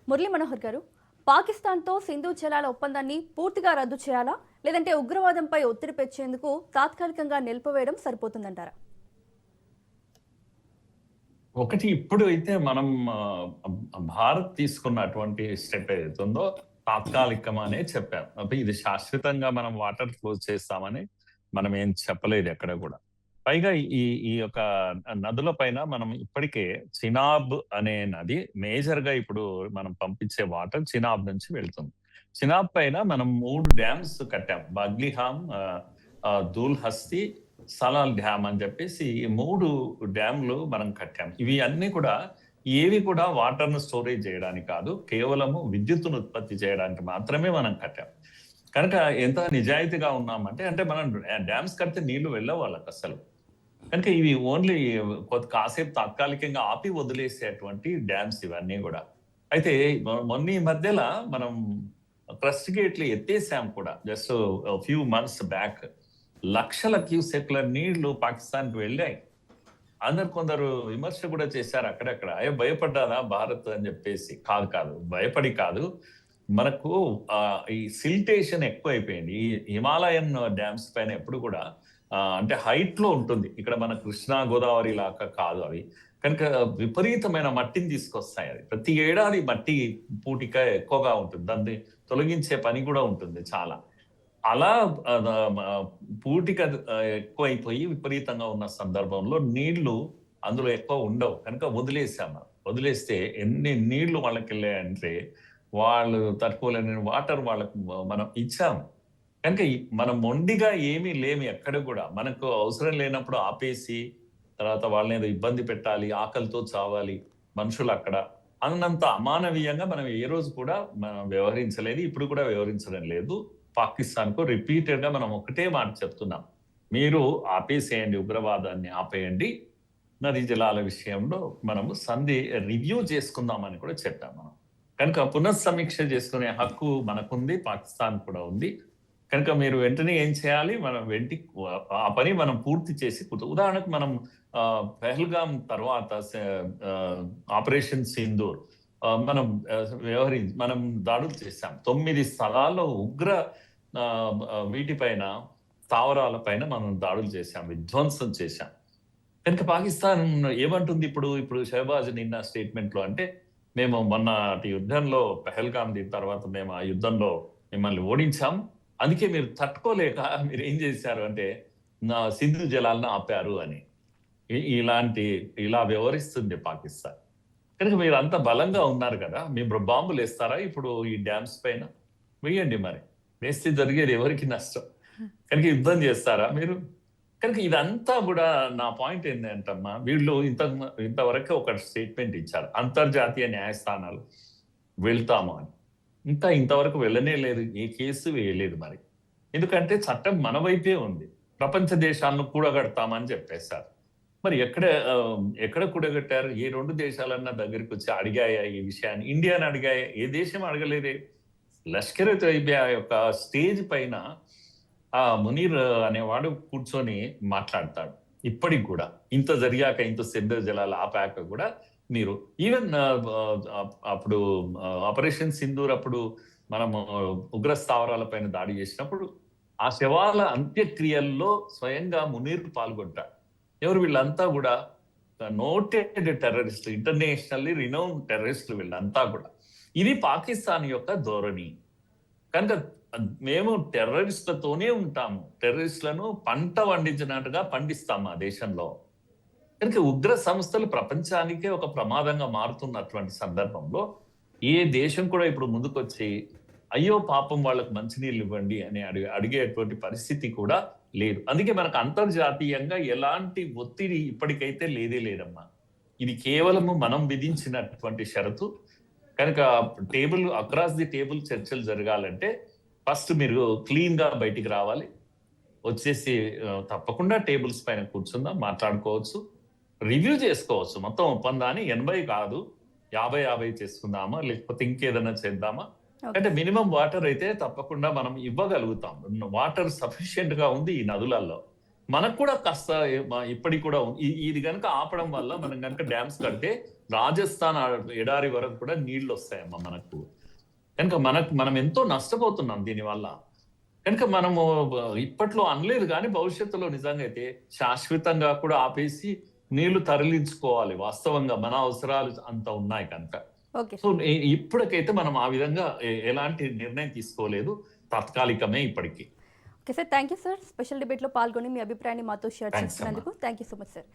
మురళీ మనోహర్ గారు, పాకిస్తాన్తో సింధు జలాల ఒప్పందాన్ని పూర్తిగా రద్దు చేయాలా, లేదంటే ఉగ్రవాదంపై ఒత్తిడి పెంచేందుకు తాత్కాలికంగా నిలిపివేయడం సరిపోతుందంటారా? ఒకటి ఇప్పుడు అయితే మనం భారత్ తీసుకున్నటువంటి స్టెప్ ఏదైతుందో తాత్కాలికమనే చెప్పాం. అప్పుడు ఇది శాశ్వతంగా మనం వాటర్ క్లోజ్ చేస్తామని మనం ఏం చెప్పలేదు ఎక్కడ కూడా. పైగా ఈ ఈ యొక్క నదుల పైన మనం ఇప్పటికే చినాబ్ అనే నది మేజర్ గా ఇప్పుడు మనం పంపించే వాటర్ చినాబ్ నుంచి వెళ్తుంది. చినాబ్ పైన మనం 3 డ్యామ్స్ కట్టాం. బగ్లిహామ్, దూల్ హస్తి, సలాల్ డ్యామ్ అని చెప్పేసి ఈ 3 డ్యామ్లు మనం కట్టాం. ఇవి అన్ని కూడా ఏవి కూడా వాటర్ ను స్టోరేజ్ చేయడానికి కాదు, కేవలము విద్యుత్తును ఉత్పత్తి చేయడానికి మాత్రమే మనం కట్టాం. కనుక ఎంత నిజాయితీగా ఉన్నామంటే అంటే మనం డ్యామ్స్ కడితే నీళ్లు వెళ్ళవు వాళ్ళకి అసలు. కనుక ఇవి ఓన్లీ కాసేపు తాత్కాలికంగా ఆపి వదిలేసేటువంటి డ్యామ్స్ ఇవన్నీ కూడా. అయితే మొన్న ఈ మధ్యలో మనం క్రస్ట్ గేట్లు ఎత్తేసాం కూడా. జస్ట్ ఫ్యూ మంత్స్ బ్యాక్ లక్షల క్యూసెక్ల నీళ్లు పాకిస్తాన్కి వెళ్ళాయి. కొందరు విమర్శ కూడా చేశారు అక్కడక్కడ, అయ్యో భయపడ్డారా భారత్ అని చెప్పేసి. కాదు కాదు, భయపడి కాదు. మనకు ఈ సిల్టేషన్ ఎక్కువ అయిపోయింది. ఈ హిమాలయన్ డ్యామ్స్ పైన ఎప్పుడు కూడా అంటే హైట్ లో ఉంటుంది. ఇక్కడ మన కృష్ణా గోదావరి లాగా కాదు అవి. కనుక విపరీతమైన మట్టిని తీసుకొస్తాయి. అది ప్రతి ఏడాది మట్టి పూటిక ఎక్కువగా ఉంటుంది, దాన్ని తొలగించే పని కూడా ఉంటుంది చాలా. అలా పూటిక ఎక్కువైపోయి విపరీతంగా ఉన్న సందర్భంలో నీళ్లు అందులో ఎక్కువ ఉండవు. కనుక వదిలేసాము. వదిలేస్తే ఎన్ని నీళ్లు వాళ్ళకి వెళ్ళాయంటే వాళ్ళు తట్టుకోలేని వాటర్ వాళ్ళకు మనం ఇచ్చాము. కనుక మనం మొండిగా ఏమీ లేమి ఎక్కడ కూడా. మనకు అవసరం లేనప్పుడు ఆపేసి తర్వాత వాళ్ళని ఏదో ఇబ్బంది పెట్టాలి, ఆకలితో చావాలి మనుషులు అక్కడ అన్నంత అమానవీయంగా మనం ఏ రోజు కూడా మనం వ్యవహరించలేదు, ఇప్పుడు కూడా వ్యవహరించడం లేదు. పాకిస్తాన్ కు రిపీటెడ్ గా మనం ఒకటే మాట చెప్తున్నాం, మీరు ఆపేసేయండి, ఉగ్రవాదాన్ని ఆపేయండి, నదీ జలాల విషయంలో మనము సంధి రివ్యూ చేసుకుందామని కూడా చెప్పాం మనం. కనుక పునఃసమీక్ష చేసుకునే హక్కు మనకుంది, పాకిస్తాన్ కూడా ఉంది. కనుక మీరు వెంటనే ఏం చేయాలి, మనం ఆ పని మనం పూర్తి చేసి ఉదాహరణకు మనం పెహల్గామ్ తర్వాత ఆపరేషన్ సింధూర్ మనం దాడులు చేశాం. 9 స్థలాల్లో ఉగ్ర వీటిపైన స్థావరాల పైన మనం దాడులు చేశాం, విధ్వంసం చేశాం. కనుక పాకిస్తాన్ ఏమంటుంది ఇప్పుడు షహబాజ్ నిన్న స్టేట్మెంట్ లో అంటే, మేము మొన్న యుద్ధంలో పెహల్గామ్ దీని తర్వాత మేము ఆ యుద్ధంలో మిమ్మల్ని ఓడించాం, అందుకే మీరు తట్టుకోలేక మీరు ఏం చేశారు అంటే నా సింధు జలాలను ఆపారు అని ఇలా వ్యవహరిస్తుంది పాకిస్తాన్. కనుక మీరు అంత బలంగా ఉన్నారు కదా, మీరు బాంబులు వేస్తారా ఇప్పుడు ఈ డ్యామ్స్ పైన? వేయండి, మరి వేస్తే జరిగేది ఎవరికి నష్టం? కనుక యుద్ధం చేస్తారా మీరు? కనుక ఇదంతా కూడా నా పాయింట్ ఏంటంటమ్మా, వీళ్ళు ఇంతవరకు ఒక స్టేట్మెంట్ ఇచ్చారు, అంతర్జాతీయ న్యాయస్థానాలు వెళ్తాము అని. ఇంతవరకు వెళ్ళనే లేదు, ఏ కేసు వేయలేదు. మరి ఎందుకంటే చట్టం మన వైపే ఉంది, ప్రపంచ దేశాలను కూడగడతామని చెప్పేశారు. మరి ఎక్కడ కూడగట్టారు? ఏ 2 దేశాలన్నా దగ్గరికి వచ్చి అడిగాయా ఈ విషయాన్ని? ఇండియాని అడిగాయా? ఏ దేశం అడగలేదే. లష్కర్ తోయిబా యొక్క స్టేజ్ పైన ఆ మునీర్ అనేవాడు కూర్చొని మాట్లాడతాడు ఇప్పటికి కూడా. ఇంత జరిగాక, ఇంత సింధు జలాలు ఆపాక కూడా మీరు ఈవెన్ అప్పుడు ఆపరేషన్ సింధూర్ అప్పుడు మనము ఉగ్ర స్థావరాల పైన దాడి చేసినప్పుడు ఆ శవాల అంత్యక్రియల్లో స్వయంగా మునీర్ పాల్గొంటాడు. ఎవరు? వీళ్ళంతా కూడా నోటెడ్ టెర్రరిస్టులు, ఇంటర్నేషనల్లీ రినౌన్ టెర్రరిస్టులు వీళ్ళంతా కూడా. ఇది పాకిస్తాన్ యొక్క ధోరణి. కనుక మేము టెర్రరిస్టులతోనే ఉంటాము, టెర్రరిస్టులను పంట పండించినట్టుగా పండిస్తాము ఆ దేశంలో. కనుక ఉగ్ర సంస్థలు ప్రపంచానికే ఒక ప్రమాదంగా మారుతున్నటువంటి సందర్భంలో ఏ దేశం కూడా ఇప్పుడు ముందుకొచ్చి అయ్యో పాపం వాళ్ళకు మంచినీళ్ళు ఇవ్వండి అని అడిగేటువంటి పరిస్థితి కూడా లేదు. అందుకే మనకు అంతర్జాతీయంగా ఎలాంటి ఒత్తిడి ఇప్పటికైతే లేదమ్మా. ఇది కేవలము మనం విధించినటువంటి షరతు. కనుక అక్రాస్ ది టేబుల్ చర్చలు జరగాలంటే ఫస్ట్ మీరు క్లీన్ గా బయటికి రావాలి, వచ్చేసి తప్పకుండా టేబుల్స్ పైన కూర్చుందాం, మాట్లాడుకోవచ్చు, రివ్యూ చేసుకోవచ్చు. మొత్తం ఒప్పందాన్ని 80 కాదు 50-50 చేసుకుందామా, లేకపోతే ఇంకేదైనా చేద్దామా. అంటే మినిమం వాటర్ అయితే తప్పకుండా మనం ఇవ్వగలుగుతాం. వాటర్ సఫిషియెంట్ గా ఉంది ఈ నదులలో. మనకు కూడా కాస్త ఇప్పటికి కూడా ఇది కనుక ఆపడం వల్ల మనం కనుక డ్యామ్స్ కడితే రాజస్థాన్ ఎడారి వరకు కూడా నీళ్లు వస్తాయమ్మా మనకు. కనుక మనం ఎంతో నష్టపోతున్నాం దీనివల్ల. కనుక మనము ఇప్పట్లో అనలేదు కానీ భవిష్యత్తులో నిజంగా అయితే శాశ్వతంగా కూడా ఆపేసి నీళ్లు తరలించుకోవాలి. వాస్తవంగా మన అవసరాలు అంత ఉన్నాయి కనుక. ఓకే సో ఇప్పటికైతే మనం ఆ విధంగా ఎలాంటి నిర్ణయం తీసుకోలేదు. తాత్కాలికమే ఇప్పటికీ. Okay sir, thank you sir. Special డిబేట్లో పాల్గొని మీ అభిప్రాయాన్ని మాతో షేర్ Thanks, చేసుకున్నందుకు thank you so much sir.